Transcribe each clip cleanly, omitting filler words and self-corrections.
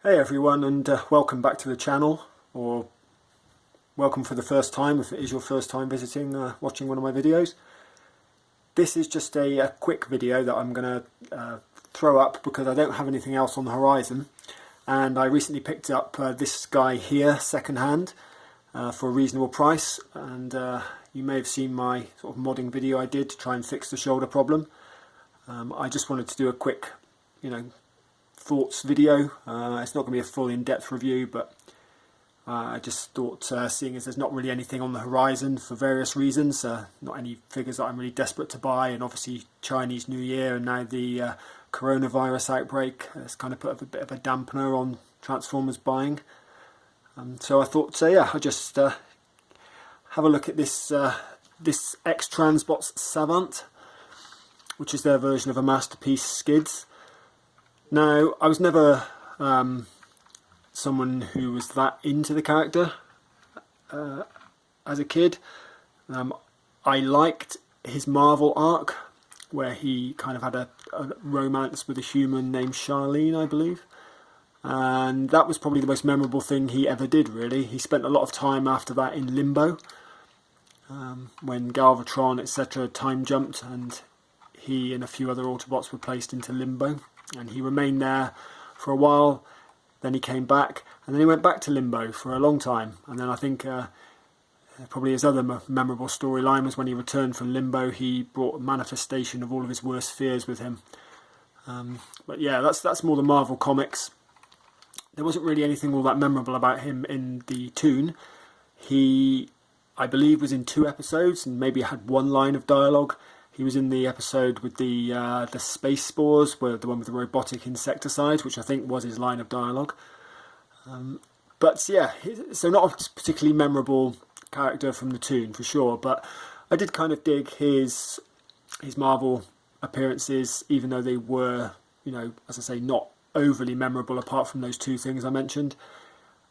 Hey everyone, and welcome back to the channel, or welcome for the first time if it is your first time visiting, watching one of my videos. This is just a quick video that I'm going to throw up because I don't have anything else on the horizon, and I recently picked up this guy here second hand for a reasonable price, and you may have seen my sort of modding video I did to try and fix the shoulder problem. I just wanted to do a quick, thoughts video. It's not going to be a full in-depth review, but I just thought, seeing as there's not really anything on the horizon for various reasons, not any figures that I'm really desperate to buy, and obviously Chinese New Year and now the coronavirus outbreak has kind of put a bit of a dampener on Transformers buying. So I thought, I'll just have a look at this this X-Transbots Savant, which is their version of a Masterpiece Skids. Now, I was never someone who was that into the character as a kid. I liked his Marvel arc, where he kind of had a romance with a human named Charlene, I believe. And that was probably the most memorable thing he ever did, really. He spent a lot of time after that in Limbo, when Galvatron, etc. time jumped, and he and a few other Autobots were placed into Limbo. And he remained there for a while, then he came back, and then he went back to Limbo for a long time. And then I think probably his other memorable storyline was when he returned from Limbo, he brought a manifestation of all of his worst fears with him. But yeah, that's more the Marvel comics. There wasn't really anything all that memorable about him in the toon. He, I believe, was in 2 episodes and maybe had 1 line of dialogue. He was in the episode with the space spores, the one with the robotic insecticides, which I think was his line of dialogue. But yeah, so not a particularly memorable character from the toon for sure. But I did kind of dig his Marvel appearances, even though they were, as I say, not overly memorable apart from those 2 things I mentioned.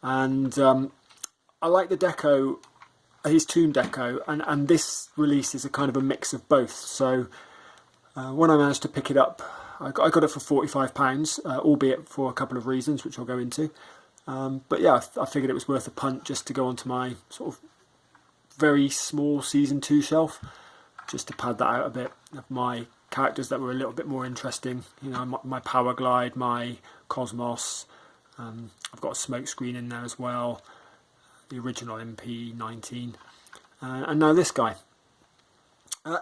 And I like the deco. His toon deco, and this release is a kind of a mix of both. So when I managed to pick it up, I got it for £45, albeit for a couple of reasons which I'll go into. But yeah, I figured it was worth a punt just to go onto my sort of very small season 2 shelf, just to pad that out a bit of my characters that were a little bit more interesting. My Power Glide, my Cosmos. I've got a smoke screen in there as well. The original MP19, and now this guy.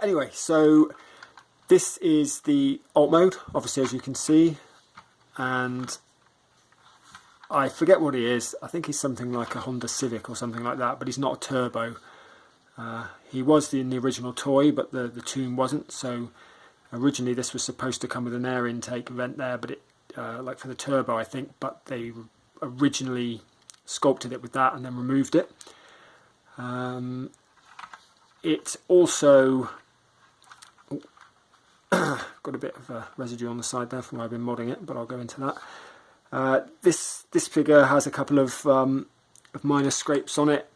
Anyway, so this is the alt mode, obviously, as you can see, and I forget what he is. I think he's something like a Honda Civic or something like that, but he's not a turbo. He was in the original toy, but the toon wasn't. So originally this was supposed to come with an air intake vent there, but it, like for the turbo, I think, but they originally sculpted it with that and then removed it. It also got a bit of residue on the side there from where I've been modding it, but I'll go into that. This figure has a couple of minor scrapes on it.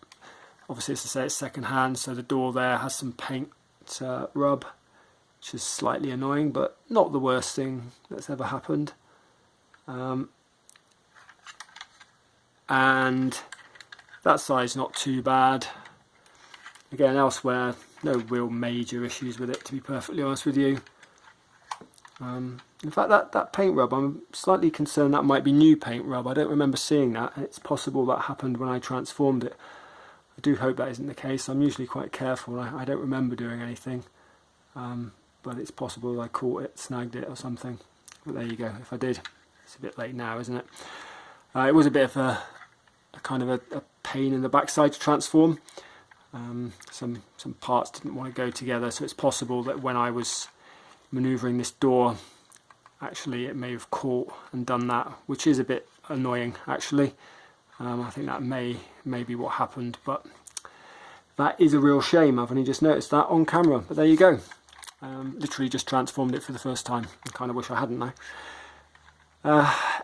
Obviously, as I say, it's second hand, so the door there has some paint rub, which is slightly annoying, but not the worst thing that's ever happened. And that side's not too bad. Again, elsewhere, no real major issues with it, to be perfectly honest with you. In fact, that paint rub, I'm slightly concerned that might be new paint rub. I don't remember seeing that. It's possible that happened when I transformed it. I do hope that isn't the case. I'm usually quite careful. I don't remember doing anything. But it's possible I caught it, snagged it or something. But there you go. If I did, it's a bit late now, isn't it? It was a bit of a kind of a pain in the backside to transform. Some parts didn't want to go together, so it's possible that when I was manoeuvring this door, actually it may have caught and done that, which is a bit annoying actually. I think that may be what happened, but that is a real shame. I've only just noticed that on camera, but there you go. Literally just transformed it for the first time. I kind of wish I hadn't now.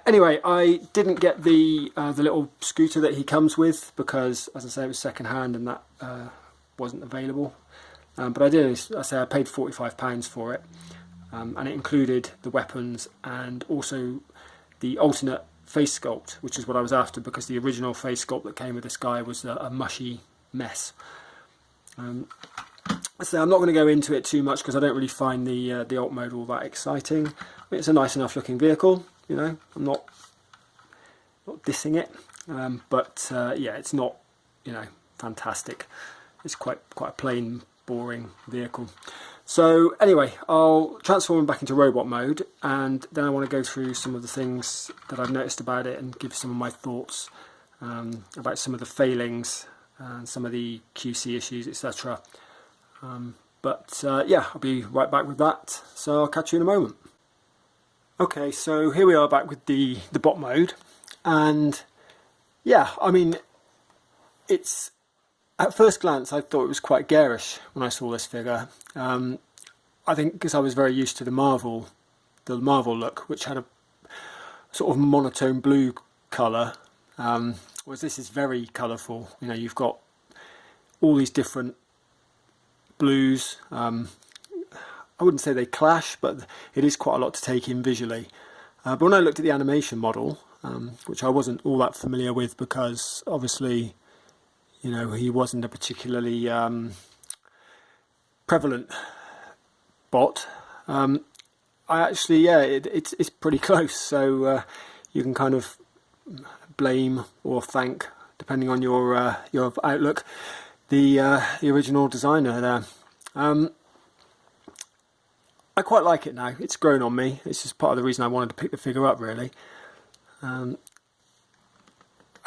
Anyway, I didn't get the little scooter that he comes with because, as I say, it was second hand and that wasn't available. But I did. I paid £45 for it, and it included the weapons and also the alternate face sculpt, which is what I was after, because the original face sculpt that came with this guy was a mushy mess. So I'm not going to go into it too much because I don't really find the alt mode all that exciting. It's a nice enough looking vehicle, you know. I'm not dissing it, but yeah, it's not, you know, fantastic. It's quite a plain, boring vehicle. So anyway, I'll transform him back into robot mode, and then I want to go through some of the things that I've noticed about it and give some of my thoughts about some of the failings and some of the QC issues, etc. But yeah, I'll be right back with that, so I'll catch you in a moment. Okay, so here we are back with the bot mode, and yeah, I mean, it's, at first glance I thought it was quite garish when I saw this figure. I think because I was very used to the Marvel look, which had a sort of monotone blue colour, whereas this is very colourful. You know, you've got all these different blues. I wouldn't say they clash, but it is quite a lot to take in visually. But when I looked at the animation model, which I wasn't all that familiar with because obviously, you know, he wasn't a particularly prevalent bot, I actually, yeah, it's pretty close. So you can kind of blame or thank, depending on your outlook, the original designer there. I quite like it now. It's grown on me. It's just part of the reason I wanted to pick the figure up, really. I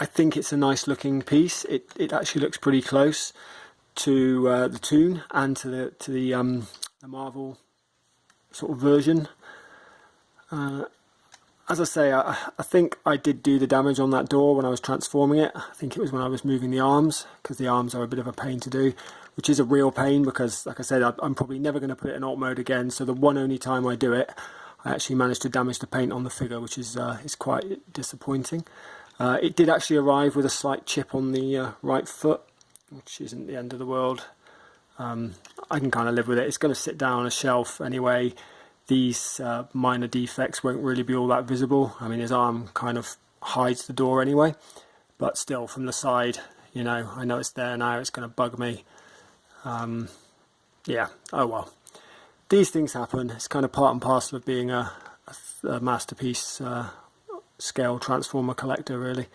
think it's a nice looking piece. It actually looks pretty close to the Toon and to the Marvel sort of version. As I say, I think I did do the damage on that door when I was transforming it. I think it was when I was moving the arms, because the arms are a bit of a pain to do, which is a real pain because, like I said, I'm probably never going to put it in alt mode again. So the one only time I do it, I actually managed to damage the paint on the figure, which is quite disappointing. It did actually arrive with a slight chip on the right foot, which isn't the end of the world. I can kind of live with it. It's going to sit down on a shelf anyway. These minor defects won't really be all that visible. I mean, his arm kind of hides the door anyway, but still from the side, you know it's there now. It's going to bug me. Yeah, oh well. These things happen. It's kind of part and parcel of being a masterpiece scale transformer collector, really.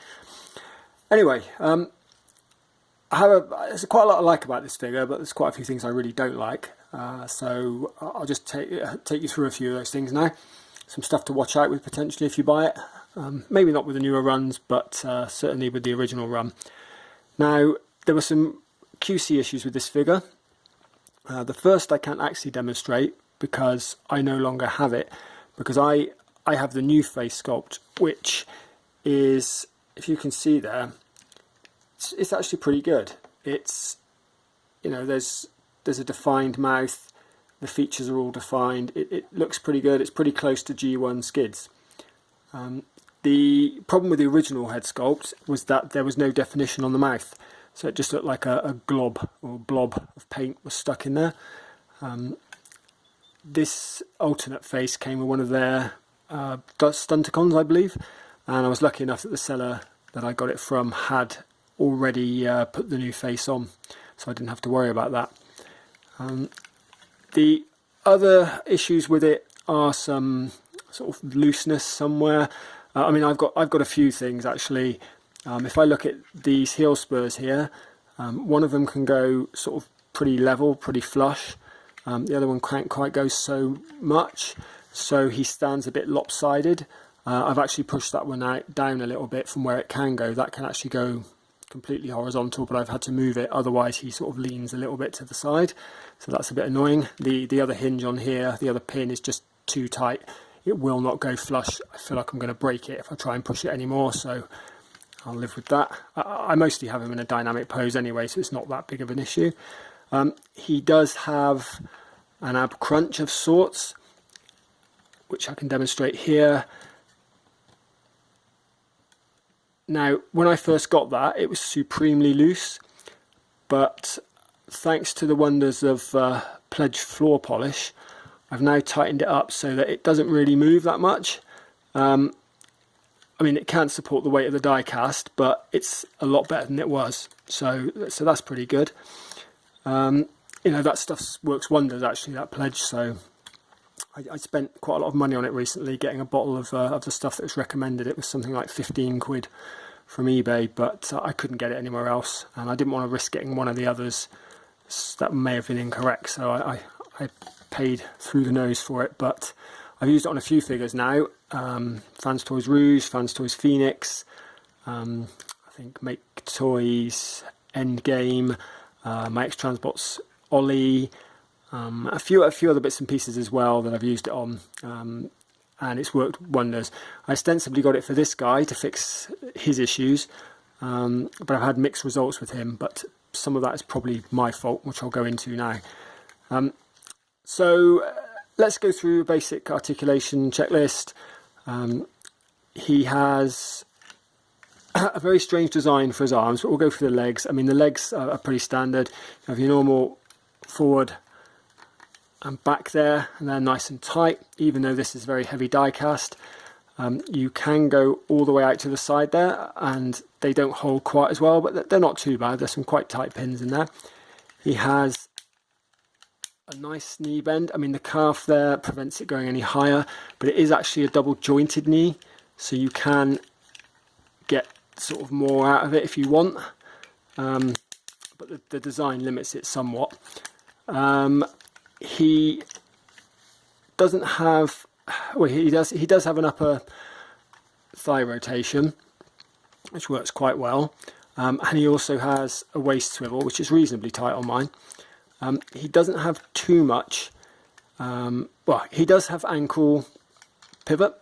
Anyway, there's quite a lot I like about this figure, but there's quite a few things I really don't like. So I'll just take you through a few of those things now. Some stuff to watch out with potentially if you buy it. Maybe not with the newer runs, but certainly with the original run. Now, there were some QC issues with this figure. The first I can't actually demonstrate because I no longer have it, because I have the new face sculpt, which is, if you can see there, it's actually pretty good. It's, you know, there's a defined mouth, the features are all defined, it looks pretty good. It's pretty close to G1 skids. The problem with the original head sculpt was that there was no definition on the mouth, so it just looked like a glob or blob of paint was stuck in there. This alternate face came with one of their Stunticons, I believe, and I was lucky enough that the seller that I got it from had already put the new face on, so I didn't have to worry about that. The other issues with it are some sort of looseness somewhere. I mean, I've got a few things actually. If I look at these heel spurs here, one of them can go sort of pretty level, pretty flush. The other one can't quite go so much, so he stands a bit lopsided. I've actually pushed that one down a little bit from where it can go. That can actually go completely horizontal, but I've had to move it, otherwise he sort of leans a little bit to the side, so that's a bit annoying. The other hinge on here, the other pin, is just too tight. It will not go flush. I feel like I'm going to break it if I try and push it anymore, so I'll live with that. I mostly have him in a dynamic pose anyway, so it's not that big of an issue. He does have an ab crunch of sorts, which I can demonstrate here. Now, when I first got that, it was supremely loose, but thanks to the wonders of Pledge floor polish, I've now tightened it up so that it doesn't really move that much. I mean, it can't support the weight of the die cast, but it's a lot better than it was. So that's pretty good. You know, that stuff works wonders, actually, that pledge. So I spent quite a lot of money on it recently, getting a bottle of the stuff that was recommended. It was something like 15 quid from eBay, but I couldn't get it anywhere else, and I didn't want to risk getting one of the others that may have been incorrect, so I paid through the nose for it. But I've used it on a few figures now. Fans Toys Rouge, Fans Toys Phoenix, I think Make Toys Endgame, my X-Transbots Ollie, a few other bits and pieces as well that I've used it on, and it's worked wonders. I ostensibly got it for this guy to fix his issues, but I've had mixed results with him, but some of that is probably my fault, which I'll go into now. So let's go through a basic articulation checklist. He has a very strange design for his arms, but we'll go through the legs. I mean, the legs are pretty standard. You have your normal forward and back there, and they're nice and tight, even though this is very heavy die cast. You can go all the way out to the side there, and they don't hold quite as well, but they're not too bad. There's some quite tight pins in there. He has a nice knee bend. I mean, the calf there prevents it going any higher, but it is actually a double jointed knee, so you can get sort of more out of it if you want, but the design limits it somewhat. He doesn't have, well, he does have an upper thigh rotation, which works quite well, and he also has a waist swivel, which is reasonably tight on mine. He doesn't have too much, well, he does have ankle pivot,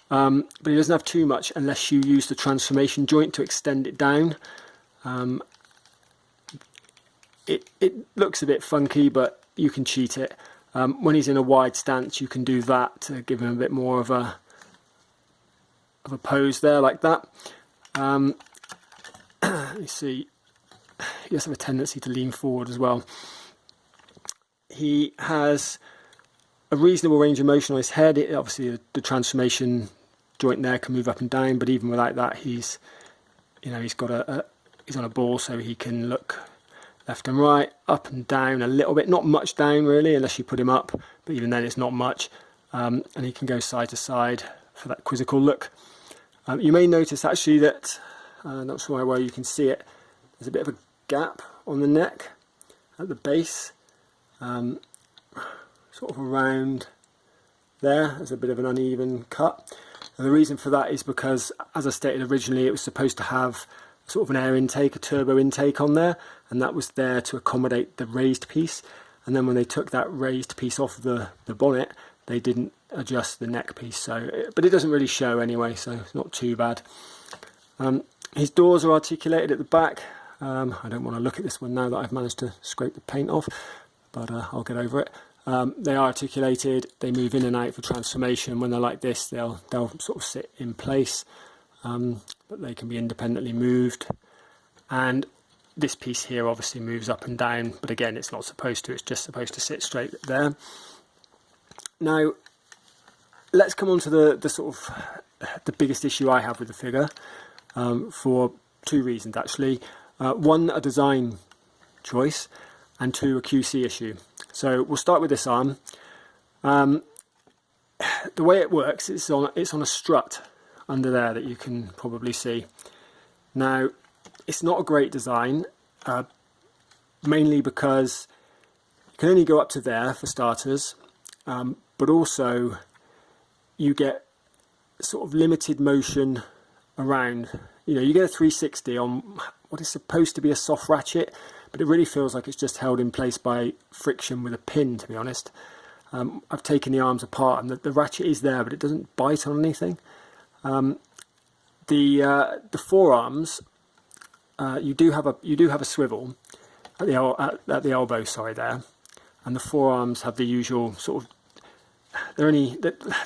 but he doesn't have too much unless you use the transformation joint to extend it down. It looks a bit funky, but you can cheat it. When he's in a wide stance, you can do that to give him a bit more of a pose there, like that. You see, he does have a tendency to lean forward as well. He has a reasonable range of motion on his head. Obviously, the transformation joint there can move up and down, but even without that, he's got he's on a ball, so he can look left and right, up and down a little bit, not much down really, unless you put him up, but even then it's not much. And he can go side to side for that quizzical look. You may notice actually that, not sure where you can see it, there's a bit of a gap on the neck at the base, sort of around there. There's a bit of an uneven cut, and the reason for that is because, as I stated originally, it was supposed to have sort of an air intake, a turbo intake on there, and that was there to accommodate the raised piece. And then when they took that raised piece off the bonnet, they didn't adjust the neck piece, so but it doesn't really show anyway, so it's not too bad. His doors are articulated at the back. I don't want to look at this one now that I've managed to scrape the paint off, but I'll get over it. They are articulated, they move in and out for transformation. When they're like this, they'll sort of sit in place, but they can be independently moved. And this piece here obviously moves up and down, but again, it's not supposed to, it's just supposed to sit straight there. Now, let's come on to the sort of the biggest issue I have with the figure, for two reasons actually. One, a design choice, and two, a QC issue. So we'll start with this arm. The way it works, it's on a strut under there that you can probably see. Now, it's not a great design, mainly because you can only go up to there for starters, but also you get sort of limited motion around. You know, you get a 360 on what is supposed to be a soft ratchet, but it really feels like it's just held in place by friction with a pin, to be honest. I've taken the arms apart, and the ratchet is there, but it doesn't bite on anything. The forearms, you do have a swivel at the elbow, sorry, there, and the forearms have the usual sort of. They're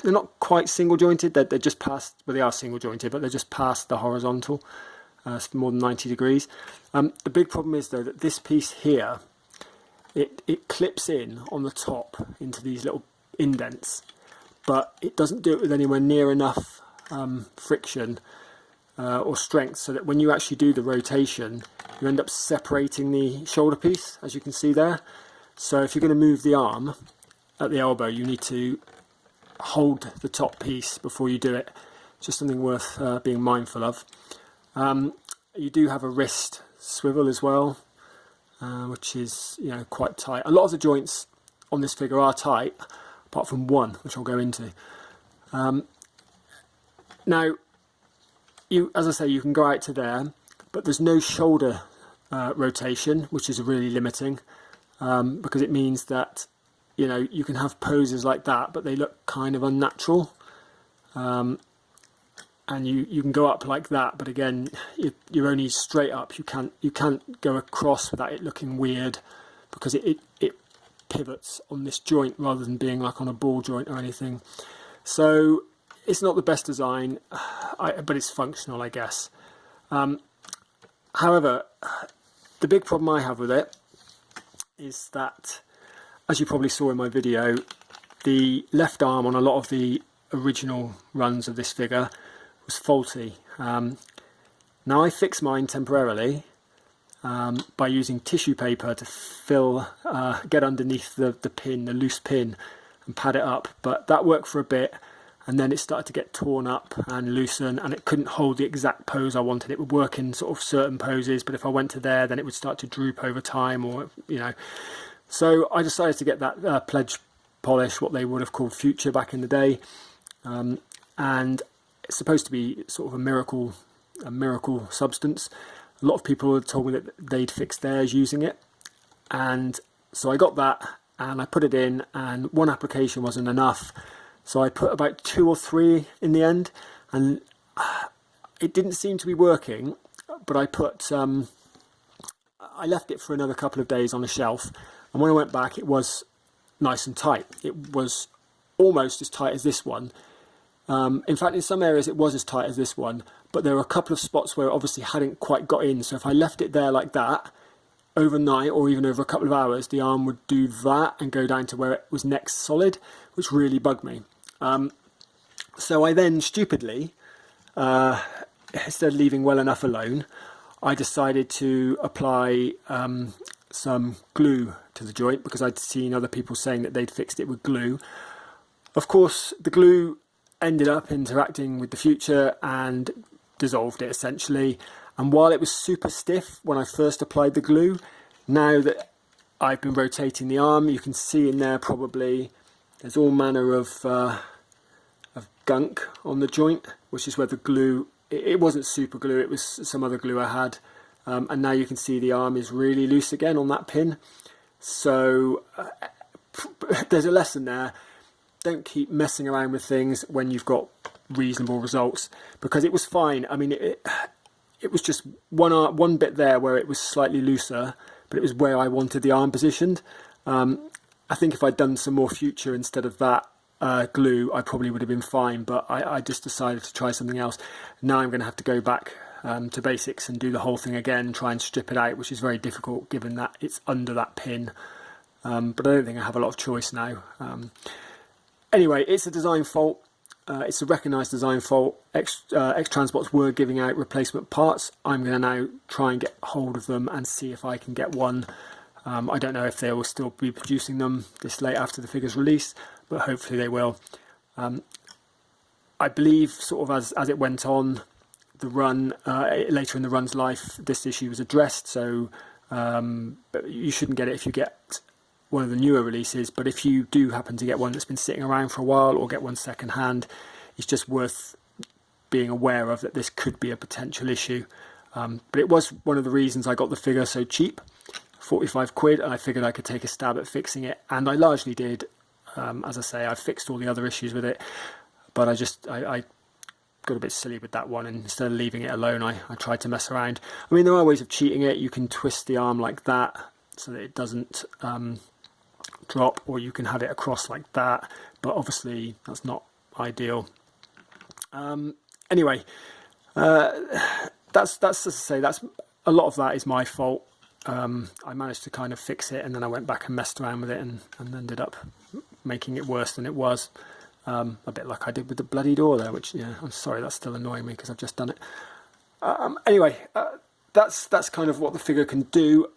not quite single jointed. They're just past. Well, they are single jointed, but they're just past the horizontal. It's more than 90 degrees. The big problem is though that this piece here, it clips in on the top into these little indents, but it doesn't do it with anywhere near enough friction or strength, so that when you actually do the rotation, you end up separating the shoulder piece, as you can see there. So if you're going to move the arm at the elbow, you need to hold the top piece before you do it. Just something worth being mindful of. You do have a wrist swivel as well, which is, you know, quite tight. A lot of the joints on this figure are tight, apart from one, which I'll go into. Now, as I say, you can go out to there, but there's no shoulder rotation, which is really limiting, because it means that, you know, you can have poses like that, but they look kind of unnatural. And you can go up like that, but again, you're only straight up. You can't go across without it looking weird, because it pivots on this joint rather than being like on a ball joint or anything. So it's not the best design, but it's functional, I guess. However, the big problem I have with it is that, as you probably saw in my video, the left arm on a lot of the original runs of this figure was faulty. Now I fixed mine temporarily by using tissue paper to get underneath the pin, the loose pin, and pad it up, but that worked for a bit, and then it started to get torn up and loosen, and it couldn't hold the exact pose I wanted. It would work in sort of certain poses, but if I went to there, then it would start to droop over time, or, you know. So I decided to get that pledge polish, what they would have called Future back in the day, and it's supposed to be sort of a miracle substance. A lot of people had told me that they'd fixed theirs using it, and so I got that and I put it in, and one application wasn't enough, so I put about 2 or 3 in the end, and it didn't seem to be working. But I left it for another couple of days on a shelf, and when I went back, it was nice and tight. It was almost as tight as this one. In fact, in some areas it was as tight as this one, but there were a couple of spots where it obviously hadn't quite got in. So if I left it there like that overnight, or even over a couple of hours, the arm would do that and go down to where it was next solid, which really bugged me. So I then stupidly, instead of leaving well enough alone, I decided to apply some glue to the joint, because I'd seen other people saying that they'd fixed it with glue. Of course, the glue ended up interacting with the Future and dissolved it essentially. And while it was super stiff when I first applied the glue, now that I've been rotating the arm, you can see in there probably there's all manner of gunk on the joint, which is where the glue, it wasn't super glue, it was some other glue I had, and now you can see the arm is really loose again on that pin. So there's a lesson there. Don't keep messing around with things when you've got reasonable results, because it was fine. I mean, it was just one bit there where it was slightly looser, but it was where I wanted the arm positioned. I think if I'd done some more Future instead of that glue, I probably would have been fine, but I just decided to try something else. Now I'm going to have to go back to basics and do the whole thing again, try and strip it out, which is very difficult given that it's under that pin. But I don't think I have a lot of choice now. Anyway, it's a design fault. It's a recognised design fault. X-Transbots were giving out replacement parts. I'm going to now try and get hold of them and see if I can get one. I don't know if they will still be producing them this late after the figure's release, but hopefully they will. I believe sort of as it went on, the run, later in the run's life, this issue was addressed, so but you shouldn't get it if you get one of the newer releases. But if you do happen to get one that's been sitting around for a while, or get one second hand, it's just worth being aware of that this could be a potential issue. But it was one of the reasons I got the figure so cheap, 45 quid, and I figured I could take a stab at fixing it, and I largely did. As I say, I fixed all the other issues with it, but I got a bit silly with that one, and instead of leaving it alone, I tried to mess around. I mean, there are ways of cheating it. You can twist the arm like that so that it doesn't drop, or you can have it across like that, but obviously that's not ideal. Anyway, that's as I say, that's a lot of that is my fault. I managed to kind of fix it, and then I went back and messed around with it and ended up making it worse than it was. a bit like I did with the bloody door there, which, yeah, I'm sorry, that's still annoying me because I've just done it. Anyway, that's kind of what the figure can do.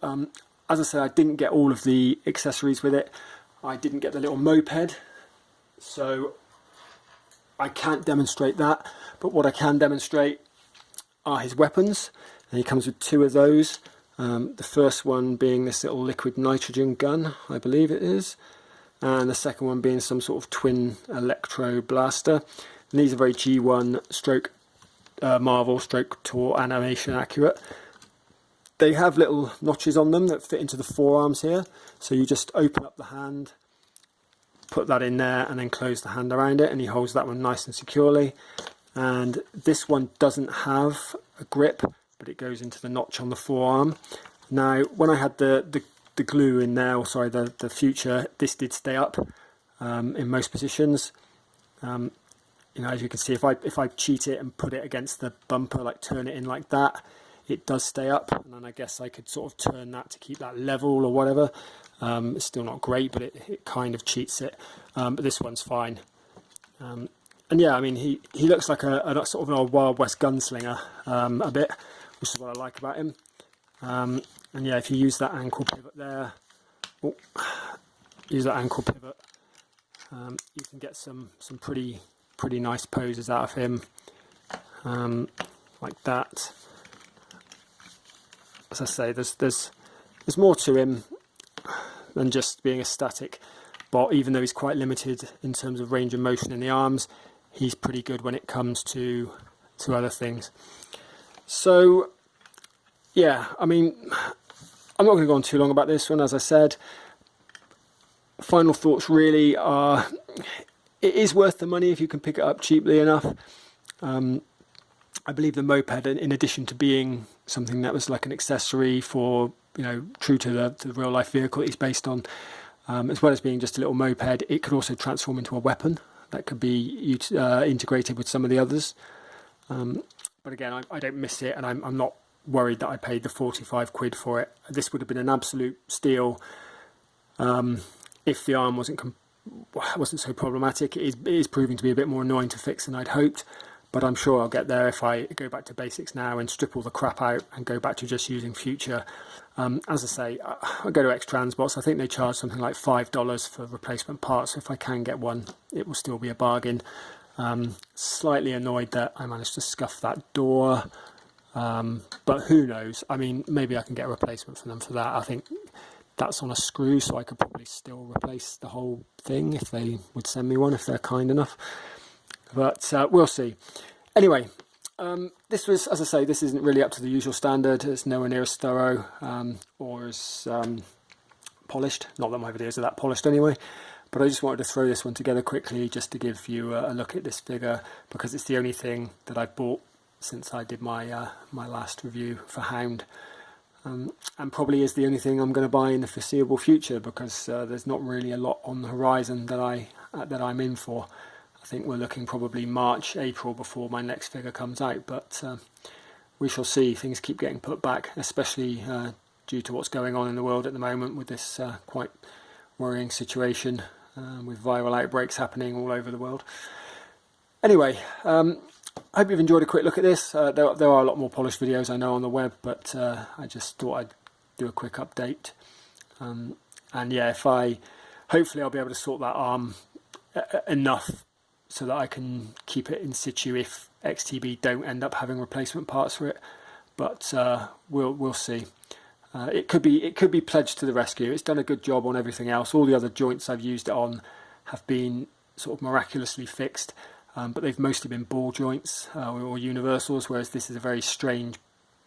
As I say, I didn't get all of the accessories with it. I didn't get the little moped, so I can't demonstrate that. But what I can demonstrate are his weapons. And he comes with 2 of those. The first one being this little liquid nitrogen gun, I believe it is. And the second one being some sort of twin electro blaster. And these are very G1 stroke Marvel stroke Tor animation accurate. They have little notches on them that fit into the forearms here, so you just open up the hand, put that in there, and then close the hand around it, and he holds that one nice and securely. And this one doesn't have a grip, but it goes into the notch on the forearm. Now, when I had the glue in there, or sorry, the future, this did stay up in most positions. You know, as you can see, if I cheat it and put it against the bumper, like turn it in like that, it does stay up, and then I guess I could sort of turn that to keep that level or whatever. It's still not great, but it kind of cheats it. But this one's fine. And yeah, I mean, he looks like a sort of an old Wild West gunslinger a bit, which is what I like about him. And yeah, if you use that ankle pivot there, you can get some pretty nice poses out of him, like that. As I say, there's more to him than just being a static bot. Even though he's quite limited in terms of range of motion in the arms, he's pretty good when it comes to other things. So yeah, I mean, I'm not going to go on too long about this one. As I said, final thoughts really are, it is worth the money if you can pick it up cheaply enough. I believe the moped, in addition to being something that was like an accessory for, you know, true to the real life vehicle it's based on, as well as being just a little moped, it could also transform into a weapon that could be integrated with some of the others. But again, I don't miss it, and I'm not worried that I paid the 45 quid for it. This would have been an absolute steal if the arm wasn't so problematic. It is proving to be a bit more annoying to fix than I'd hoped. But I'm sure I'll get there if I go back to basics now and strip all the crap out and go back to just using future. As I say, I go to X-Transbots. I think they charge something like $5 for replacement parts. So if I can get one, it will still be a bargain. Slightly annoyed that I managed to scuff that door. But who knows? I mean, maybe I can get a replacement for them for that. I think that's on a screw, so I could probably still replace the whole thing if they would send me one, if they're kind enough. But we'll see. Anyway, this was, as I say, this isn't really up to the usual standard. It's nowhere near as thorough or as polished. Not that my videos are that polished anyway. But I just wanted to throw this one together quickly just to give you a look at this figure, because it's the only thing that I've bought since I did my my last review for Hound. And probably is the only thing I'm going to buy in the foreseeable future, because there's not really a lot on the horizon that I'm in for. I think we're looking probably March, April before my next figure comes out, but we shall see. Things keep getting put back, especially due to what's going on in the world at the moment with this quite worrying situation with viral outbreaks happening all over the world. Anyway, I hope you've enjoyed a quick look at this. There are a lot more polished videos I know on the web, but I just thought I'd do a quick update. And yeah, hopefully I'll be able to sort that arm enough so that I can keep it in situ if XTB don't end up having replacement parts for it. But we'll see. It could be pledged to the rescue. It's done a good job on everything else. All the other joints I've used it on have been sort of miraculously fixed, but they've mostly been ball joints or universals, whereas this is a very strange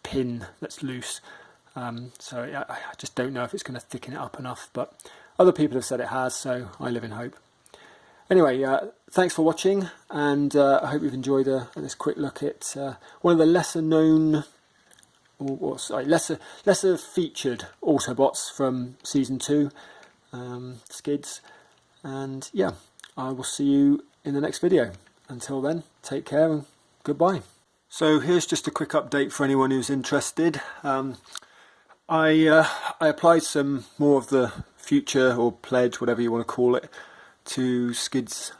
pin that's loose. So I just don't know if it's going to thicken it up enough, but other people have said it has, so I live in hope. Anyway, thanks for watching, and I hope you've enjoyed this quick look at one of the lesser known, lesser featured Autobots from Season 2, Skids. And yeah, I will see you in the next video. Until then, take care and goodbye. So here's just a quick update for anyone who's interested. I applied some more of the future or pledge, whatever you want to call it, to Skids,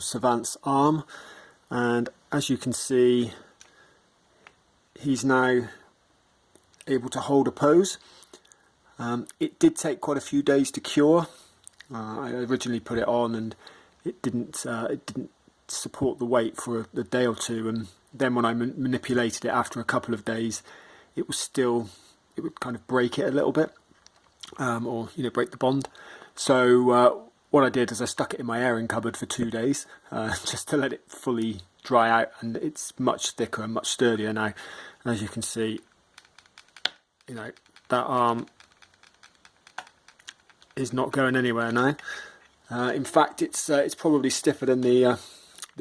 Savant's arm, and as you can see, he's now able to hold a pose. It did take quite a few days to cure. I originally put it on and it didn't support the weight for a day or two, and then when I manipulated it after a couple of days, it would kind of break it a little bit, or break the bond. So what I did is I stuck it in my airing cupboard for 2 days, just to let it fully dry out, and it's much thicker and much sturdier now. And as you can see, that arm is not going anywhere now. In fact, it's probably stiffer than the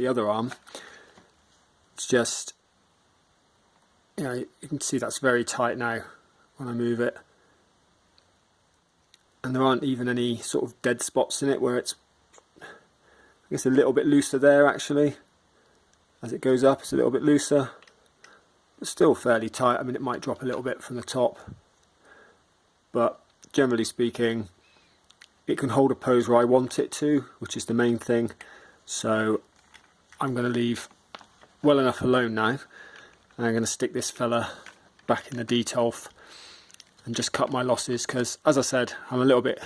other arm. It's just, you can see that's very tight now when I move it, and there aren't even any sort of dead spots in it where it's, I guess, a little bit looser there actually. As it goes up, it's a little bit looser, but still fairly tight. I mean, it might drop a little bit from the top, but generally speaking, it can hold a pose where I want it to, which is the main thing. So I'm going to leave well enough alone now, and I'm going to stick this fella back in the detolf and just cut my losses, because as I said, I'm a little bit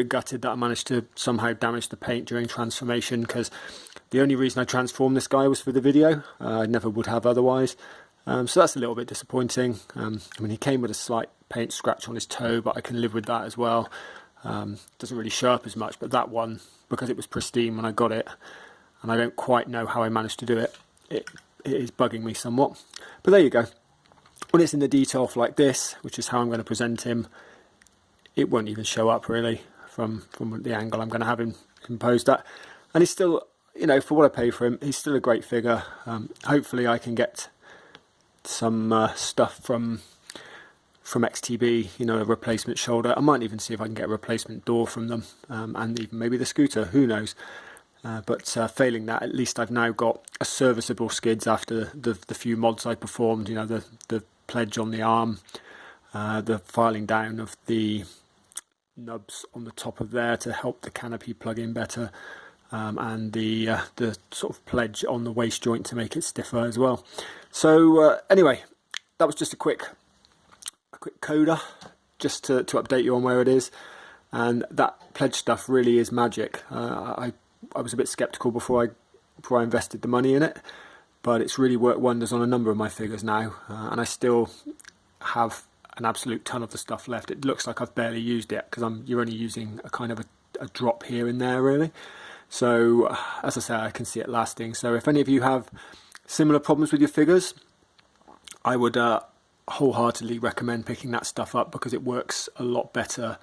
gutted that I managed to somehow damage the paint during transformation, because the only reason I transformed this guy was for the video. I never would have otherwise. So that's a little bit disappointing. I mean, he came with a slight paint scratch on his toe, but I can live with that as well. Doesn't really show up as much, but that one, because it was pristine when I got it, and I don't quite know how I managed to do it, it is bugging me somewhat. But there you go. When it's in the detolf like this, which is how I'm going to present him, it won't even show up really from the angle I'm going to have him posed at. And he's still, for what I pay for him, he's still a great figure. Hopefully I can get some stuff from XTB, a replacement shoulder. I might even see if I can get a replacement door from them, and even maybe the scooter, who knows. But failing that, at least I've now got a serviceable skids after the few mods I performed, the pledge on the arm, the filing down of the nubs on the top of there to help the canopy plug in better, and the sort of pledge on the waist joint to make it stiffer as well. So anyway, that was just a quick coda, just to update you on where it is. And that pledge stuff really is magic. I was a bit skeptical before I invested the money in it, but it's really worked wonders on a number of my figures now, and I still have an absolute ton of the stuff left. It looks like I've barely used it, because you're only using a kind of a drop here and there really. So as I say, I can see it lasting. So if any of you have similar problems with your figures, I would wholeheartedly recommend picking that stuff up, because it works a lot better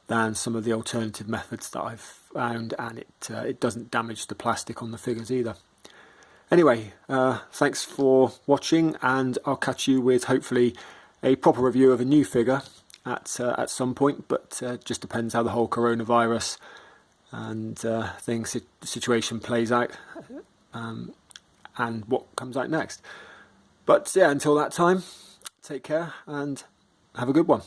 than some of the alternative methods that I've found, and it doesn't damage the plastic on the figures either. Anyway, thanks for watching, and I'll catch you with hopefully a proper review of a new figure at some point, but just depends how the whole coronavirus and situation plays out, and what comes out next. But yeah, until that time, take care and have a good one.